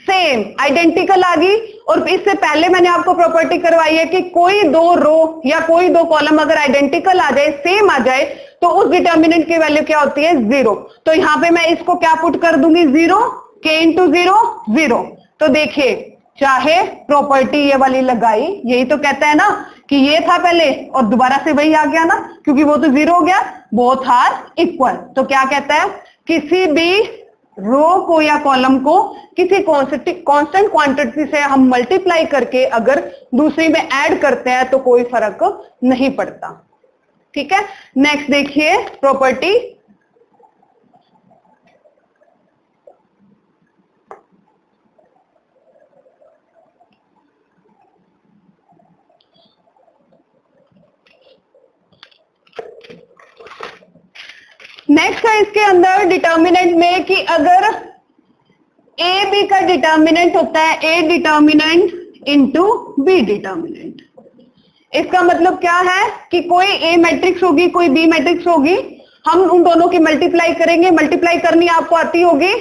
सेम आइडेंटिकल आ गई. और इससे पहले मैंने आपको प्रॉपर्टी करवाई है कि कोई दो रो या कोई दो कॉलम अगर आइडेंटिकल आ जाए, सेम आ जाए, तो उस डिटर्मिनेंट की वैल्यू क्या होती है, 0. तो यहां पे मैं इसको क्या पुट कर दूंगी, 0, k इंटू 0, 0. तो देखिए चाहे प्रॉपर्टी ये वाली लगाई, यही तो कहता है ना कि ये था पहले और दोबारा से वही आ गया ना, क्योंकि वो तो 0 हो गया. Both are equal. तो क्या कहता है, किसी भी रो को या कॉलम को किसी कांस्टेंट क्वांटिटी से हम मल्टीप्लाई करके अगर दूसरी में ऐड करते हैं तो कोई फर्क नहीं पड़ता. ठीक है, नेक्स्ट देखिए प्रॉपर्टी. नेक्स्ट है इसके अंदर डिटर्मिनेंट में कि अगर ए बी का डिटर्मिनेंट होता है A determinant into B determinant. इसका मतलब क्या है कि कोई ए मैट्रिक्स होगी, कोई बी मैट्रिक्स होगी, हम उन दोनों की मल्टीप्लाई करेंगे. मल्टीप्लाई करनी आपको आती होगी,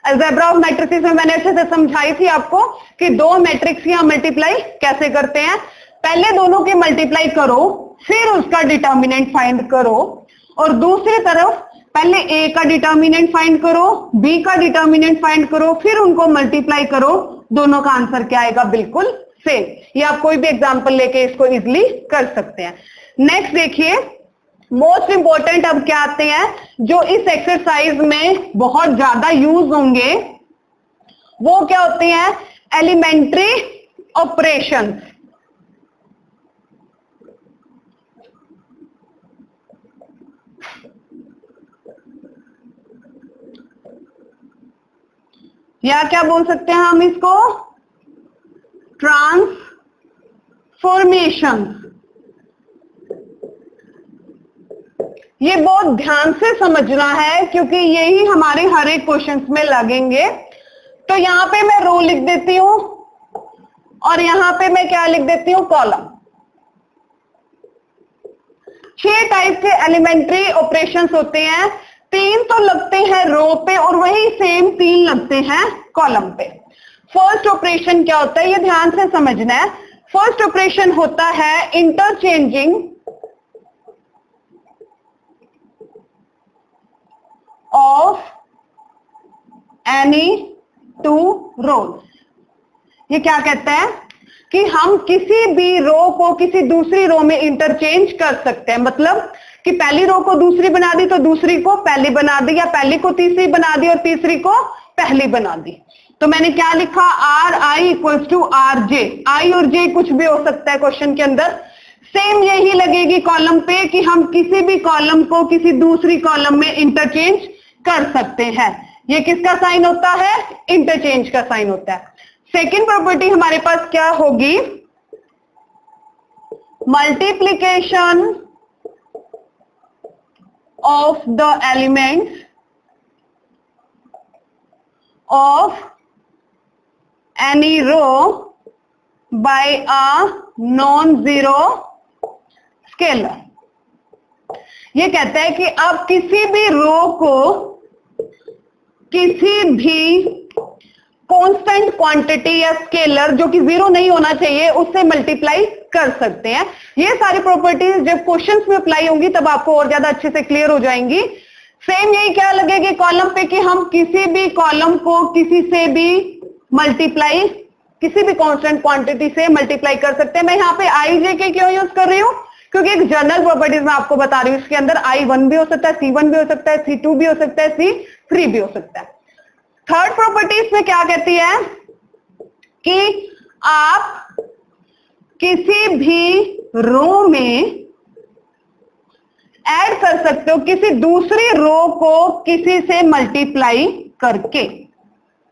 अलजेब्रा ऑफ मैट्रिसेस में मैंने अच्छे से समझाई थी आपको कि दो मैट्रिक्स की हम मल्टीप्लाई कैसे करते हैं. पहले दोनों की मल्टीप्लाई करो, फिर उसका डिटर्मिनेंट फाइंड करो, और दूसरी तरफ पहले ए का डिटर्मिनेंट फाइंड करो, बी का डिटर्मिनेंट फाइंड करो, फिर उनको मल्टीप्लाई करो, दोनों का आंसर क्या आएगा? बिल्कुल सेम। ये आप कोई भी एग्जांपल लेके इसको इजीली कर सकते हैं। नेक्स्ट देखिए, मोस्ट इंपॉर्टेंट अब क्या आते हैं जो इस एक्सरसाइज में बहुत ज्यादा यूज होंगे, वो क्या होते हैं? Elementary operations. या क्या बोल सकते हैं हम इसको? ट्रांसफॉर्मेशन। ये बहुत ध्यान से समझना है क्योंकि यही हमारे हर एक क्वेश्चंस में लगेंगे। तो यहां पे मैं रो लिख देती हूं और यहां पे मैं क्या लिख देती हूं? कॉलम। 6 टाइप के एलिमेंट्री ऑपरेशंस होते हैं। 3 तो लगते हैं रो पे और वही सेम 3 लगते हैं कॉलम पे। फर्स्ट ऑपरेशन क्या होता है, ये ध्यान से समझना है। फर्स्ट ऑपरेशन होता है इंटरचेंजिंग ऑफ एनी 2 रोज। ये क्या कहता है कि हम किसी भी रो को किसी दूसरी रो में इंटरचेंज कर सकते हैं। मतलब कि पहली रो को दूसरी बना दी तो दूसरी को पहली बना दी, या पहली को तीसरी बना दी और तीसरी को पहली बना दी। तो मैंने क्या लिखा? R I equals to R J. I और जे कुछ भी हो सकता है क्वेश्चन के अंदर। सेम यही लगेगी कॉलम पे कि हम किसी भी कॉलम को किसी दूसरी कॉलम में इंटरचेंज कर सकते हैं। ये किसका साइन होता है? इंटरचेंज का साइन होता है। सेकेंड प्रॉपर्टी हमारे पास क्या होगी? Multiplication of the elements of any row by a non zero scalar. ये कहता है कि आप किसी भी रो को किसी भी कांस्टेंट क्वांटिटी या स्केलर जो कि जीरो नहीं होना चाहिए उससे मल्टीप्लाई कर सकते हैं। ये सारी प्रॉपर्टीज जब क्वेश्चंस में अप्लाई होंगी तब आपको और ज्यादा अच्छे से क्लियर हो जाएंगी। सेम यही क्या लगेगी कॉलम पे कि हम किसी भी कॉलम को किसी से भी मल्टीप्लाई, किसी भी कांस्टेंट क्वांटिटी से मल्टीप्लाई कर सकते हैं। मैं यहाँ पे आई जे के क्यों यूज कर रही हूँ? क्योंकि एक जनरल प्रॉपर्टीज मैं आपको बता रही हूँ। इसके अंदर I1 भी हो सकता है, C1 भी हो सकता है, C2 भी हो सकता है, C3 भी हो सकता है। थर्ड प्रॉपर्टी इसमें क्या कहती है कि आप किसी भी रो में ऐड कर सकते हो किसी दूसरी रो को किसी से मल्टीप्लाई करके।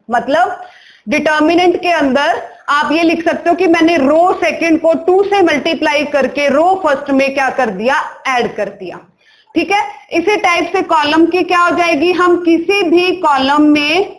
मतलब डिटर्मिनेंट के अंदर आप ये लिख सकते हो कि मैंने रो सेकंड को 2 से मल्टीप्लाई करके रो फर्स्ट में क्या कर दिया? ऐड कर दिया। ठीक है, इसी टाइप से कॉलम की क्या हो जाएगी? हम किसी भी कॉलम में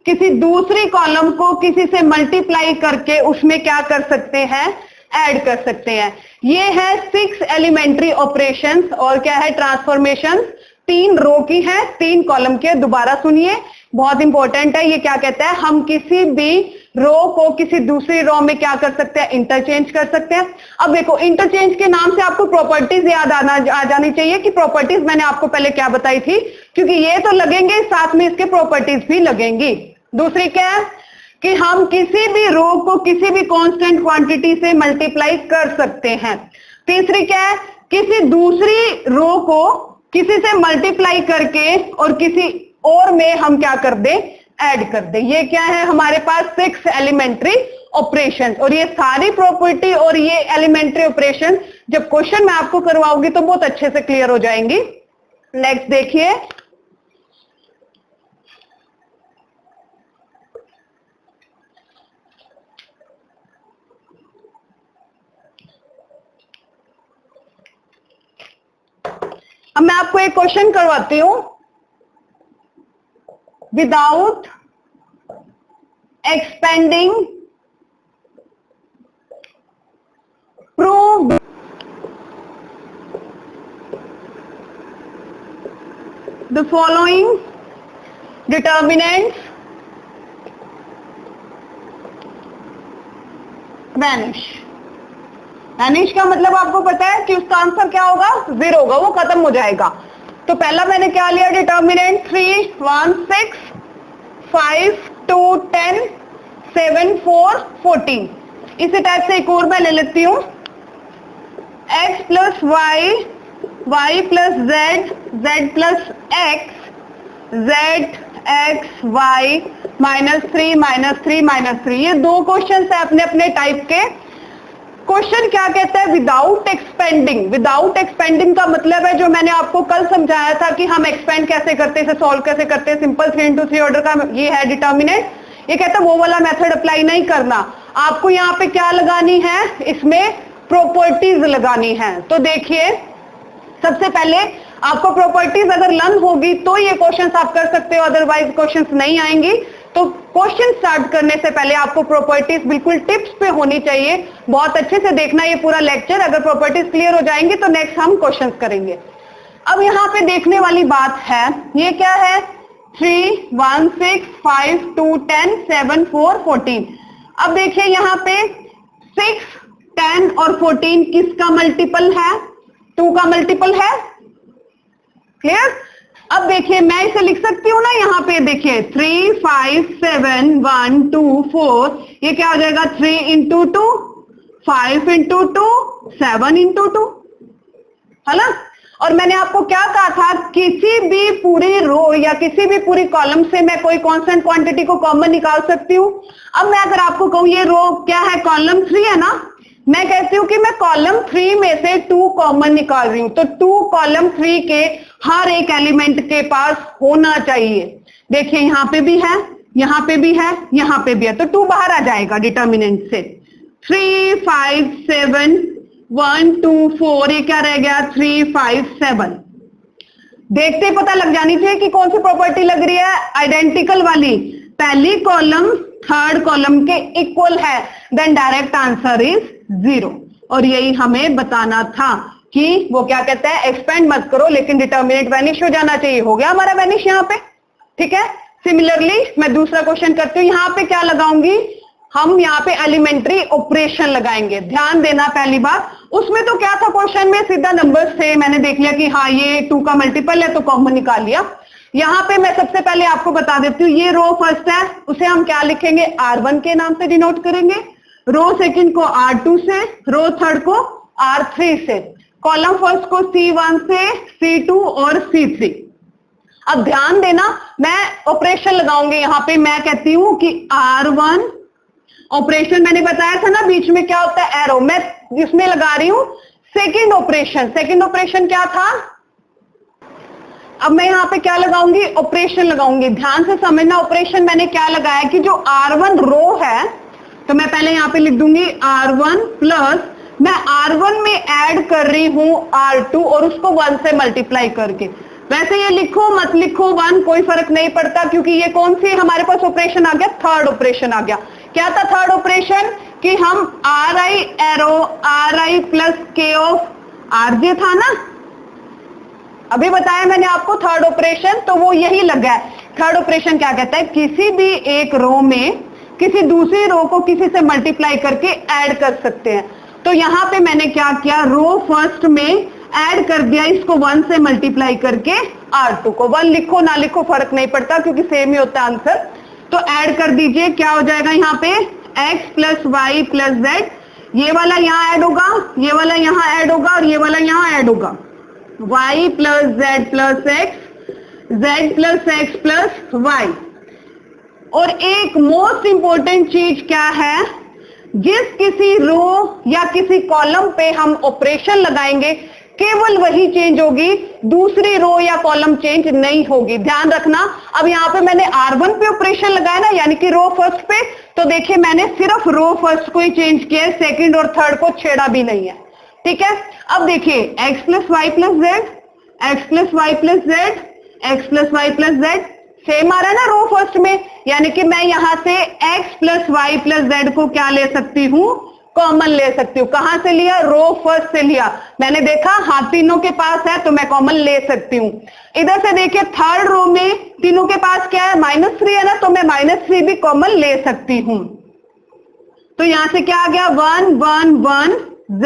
किसी दूसरी कॉलम को किसी से मल्टीप्लाई करके उसमें क्या कर सकते हैं? ऐड कर सकते हैं। ये है 6 एलिमेंट्री ऑपरेशंस। और क्या है? ट्रांसफॉर्मेशन। 3 रो की है, 3 कॉलम के। दोबारा सुनिए, बहुत इंपॉर्टेंट है। ये क्या कहता है? हम किसी भी रो को किसी दूसरी रो में क्या कर सकते हैं? इंटरचेंज कर सकते हैं। अब देखो, इंटरचेंज के नाम से आपको प्रॉपर्टीज याद आ जानी चाहिए कि प्रॉपर्टीज मैंने आपको पहले क्या बताई थी, क्योंकि ये तो लगेंगे साथ में इसके प्रॉपर्टीज भी लगेंगी। दूसरी क्या है कि हम किसी भी रो को किसी भी कांस्टेंट क्वांटिटी से मल्टीप्लाई कर सकते हैं। तीसरी क्या है? किसी दूसरी रो को किसी से मल्टीप्लाई करके और किसी और में हम क्या कर दे? ऐड कर दे। ये क्या है? हमारे पास 6 एलिमेंट्री ऑपरेशन। और ये सारी प्रॉपर्टी और ये एलिमेंट्री ऑपरेशन जब क्वेश्चन में आपको करवाओगी तो बहुत अच्छे से क्लियर हो जाएंगी। नेक्स्ट देखिए, अब मैं आपको एक क्वेश्चन करवाती हूं। Without expanding prove the following determinants vanish. Vanish का मतलब आपको पता है कि उसका आंसर क्या होगा, 0 होगा, वो खत्म हो जाएगा। तो पहला मैंने क्या लिया डिटर्मिनेंट, 3, 1, 6, 5, 2, 10, 7, 4, 14। इसी टाइप से एक और मैं ले लेती हूं, x plus Y, Y plus Z, Z plus X, Z X Y -3 -3 -3। ये दो क्वेश्चन है अपने अपने टाइप के। क्वेश्चन क्या कहता है, विदाउट एक्सपेंडिंग। विदाउट एक्सपेंडिंग का मतलब है, जो मैंने आपको कल समझाया था कि हम एक्सपेंड कैसे करते हैं, इसे सॉल्व कैसे करते हैं, सिंपल 3 into 3 ऑर्डर का ये है डिटर्मिनेंट। ये कहता है वो वाला मेथड अप्लाई नहीं करना, आपको यहाँ पे क्या लगानी है, इसमें प्रॉपर्टीज लगानी है। तो देखिए सबसे पहले आपको प्रॉपर्टीज अगर लर्न होगी तो ये क्वेश्चंस आप कर सकते हो, अदरवाइज क्वेश्चंस नहीं आएंगी। तो क्वेश्चन स्टार्ट करने से पहले आपको प्रॉपर्टीज बिल्कुल टिप्स पे होनी चाहिए, बहुत अच्छे से देखना ये पूरा लेक्चर। अगर प्रॉपर्टीज क्लियर हो जाएंगी तो नेक्स्ट हम क्वेश्चंस करेंगे। अब यहाँ पे देखने वाली बात है, ये क्या है, 3, 1, 6, 5, 2, 10, 7, 4, 14। अब देखिए यहाँ पे 6, 10 और 14 किसका मल्टीपल है, 2 का मल्टीपल है, क्लियर। अब देखिए मैं इसे लिख सकती हूं ना, यहाँ पे देखिए 3, 5, 7, 1, 2, 4, ये क्या हो जाएगा, 3 into 2, 5 into 2, 7 into 2, है ना। और मैंने आपको क्या कहा था, किसी भी पूरी रो या किसी भी पूरी कॉलम से मैं कोई कांस्टेंट क्वांटिटी को कॉमन निकाल सकती हूं। अब मैं अगर आपको कहूं ये रो क्या है, कॉलम 3 है ना, मैं कहती हूं कि मैं कॉलम 3 में से 2 कॉमन निकाल रही हूं, तो 2 कॉलम 3 के हर एक एलिमेंट के पास होना चाहिए। देखिए यहां पे भी है, यहां पे भी है, यहां पे भी है, तो 2 बाहर आ जाएगा डिटर्मिनेंट से। 3, 5, 7, 1, 2, 4, ये क्या रह गया, 3, 5, 7। देखते ही पता लग जानी चाहिए कि कौन सी प्रॉपर्टी लग रही है, आइडेंटिकल वाली। पहली कॉलम थर्ड कॉलम के इक्वल है, देन डायरेक्ट आंसर इज 0। और यही हमें बताना था कि वो क्या कहता है, एक्सपेंड मत करो लेकिन डिटर्मिनेंट वैनिश हो जाना चाहिए। हो गया हमारा वैनिश यहाँ पे, ठीक है। सिमिलरली मैं दूसरा क्वेश्चन करती हूँ, यहाँ पे क्या लगाऊंगी, हम यहाँ पे एलिमेंट्री ऑपरेशन लगाएंगे। ध्यान देना पहली बात, उसमें तो क्या था क्वेश्चन में, सीधा नंबर्स थे, मैंने देख लिया कि हाँ ये 2 का मल्टीपल है तो कॉमन निकाल लिया। यहाँ पे मैं सबसे पहले आपको बता देती हूँ, ये रो फर्स्ट है, उसे हम क्या लिखेंगे, R1 के नाम से डिनोट करेंगे, रो सेकंड को R2 से, रो थर्ड को R3 से, कॉलम फर्स्ट को C1 से, C2 और C3। अब ध्यान देना, मैं ऑपरेशन लगाऊंगी यहाँ पे, मैं कहती हूं कि R1 ऑपरेशन, मैंने बताया था ना बीच में क्या होता है, एरो, मैं इसमें लगा रही हूं सेकंड ऑपरेशन। सेकंड ऑपरेशन क्या था, अब मैं यहाँ पे क्या लगाऊंगी, ऑपरेशन लगाऊंगी। ध्यान से समझना, ऑपरेशन मैंने क्या लगाया कि जो R1 रो है, तो मैं पहले यहाँ पे लिख दूंगी R1 प्लस, मैं R1 में ऐड कर रही हूं R2 और उसको 1 से मल्टीप्लाई करके। वैसे ये लिखो मत लिखो 1, कोई फर्क नहीं पड़ता, क्योंकि ये कौन सी हमारे पास ऑपरेशन आ गया, थर्ड ऑपरेशन आ गया। क्या था थर्ड ऑपरेशन, कि हम RI arrow RI plus K of RJ था ना, अभी बताया मैंने आपको थर्ड ऑपरेशन, तो वो यही लगा है। थर्ड ऑपरेशन क्या कहता है, किसी भी एक रो में किसी दूसरी रो को किसी से मल्टीप्लाई करके ऐड कर सकते हैं। तो यहाँ पे मैंने क्या किया, रो फर्स्ट में ऐड कर दिया इसको 1 से मल्टीप्लाई करके R2 को। 1 लिखो ना लिखो फर्क नहीं पड़ता, क्योंकि सेम ही होता है आंसर। तो ऐड कर दीजिए, क्या हो जाएगा यहाँ पे, x plus Y plus Z, ये वाला यहाँ ऐड होगा, ये वाला यहाँ ऐड होगा और ये वाला यहाँ ऐड होगा, y plus Z plus X, Z plus X plus Y. और एक मोस्ट इंपॉर्टेंट चीज क्या है, जिस किसी रो या किसी कॉलम पे हम ऑपरेशन लगाएंगे केवल वही चेंज होगी, दूसरी रो या कॉलम चेंज नहीं होगी। ध्यान रखना। अब यहाँ पे मैंने R1 पे ऑपरेशन लगाया ना, यानी कि रो फर्स्ट पे, तो देखिए मैंने सिर्फ रो फर्स्ट को ही चेंज किया है, सेकंड और थर्ड को छेड़ा भी नहीं है, ठीक है। अब देखिए x plus Y plus Z, X plus Y plus Z, X plus Y plus Z, same आ रहा है ना रो फर्स्ट में, यानी कि मैं यहां से x plus Y plus Z को क्या ले सकती हूं, कॉमन ले सकती हूँ। कहां से लिया, रो फर्स्ट से लिया। मैंने देखा हाँ तीनों के पास है तो मैं कॉमन ले सकती हूँ। इधर से देखिए थर्ड रो में तीनों के पास क्या है, -3 है ना, तो मैं -3 भी कॉमन ले सकती हूँ। तो यहां से क्या आ गया, 1 1 1 Z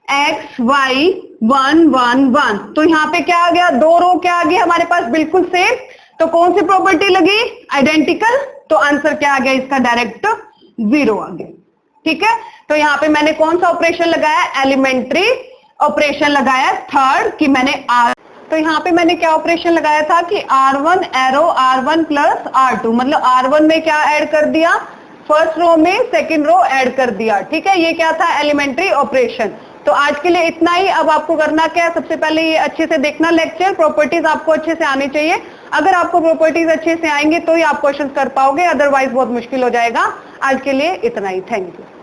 X Y 1 1 1। तो यहाँ पे क्या आ गया, दो रो क्या आ गया हमारे पास बिल्कुल सेम, तो कौन सी प्रॉपर्टी लगी, आइडेंटिकल, तो आंसर क्या आ गया इसका, डायरेक्ट 0 आ गया। ठीक है, तो यहाँ पे मैंने कौन सा ऑपरेशन लगाया, एलिमेंट्री ऑपरेशन लगाया थर्ड, कि मैंने आर, तो यहाँ पे मैंने क्या ऑपरेशन लगाया था कि R1 arrow R1 plus R2, मतलब R1 में क्या ऐड कर दिया, फर्स्ट रो में सेकंड रो ऐड कर दिया। ठीक है, ये क्या था, एलिमेंट्री ऑपरेशन। तो आज के लिए इतना ही। अब आपको करना क्या है, सबसे पहले ये अच्छे से देखना लेक्चर, प्रॉपर्टीज आपको अच्छे से आनी चाहिए। अगर आपको प्रॉपर्टीज अच्छे से आएंगे तो ही आप क्वेश्चन कर पाओगे, अदरवाइज बहुत मुश्किल हो जाएगा। आज के लिए इतना ही, थैंक यू।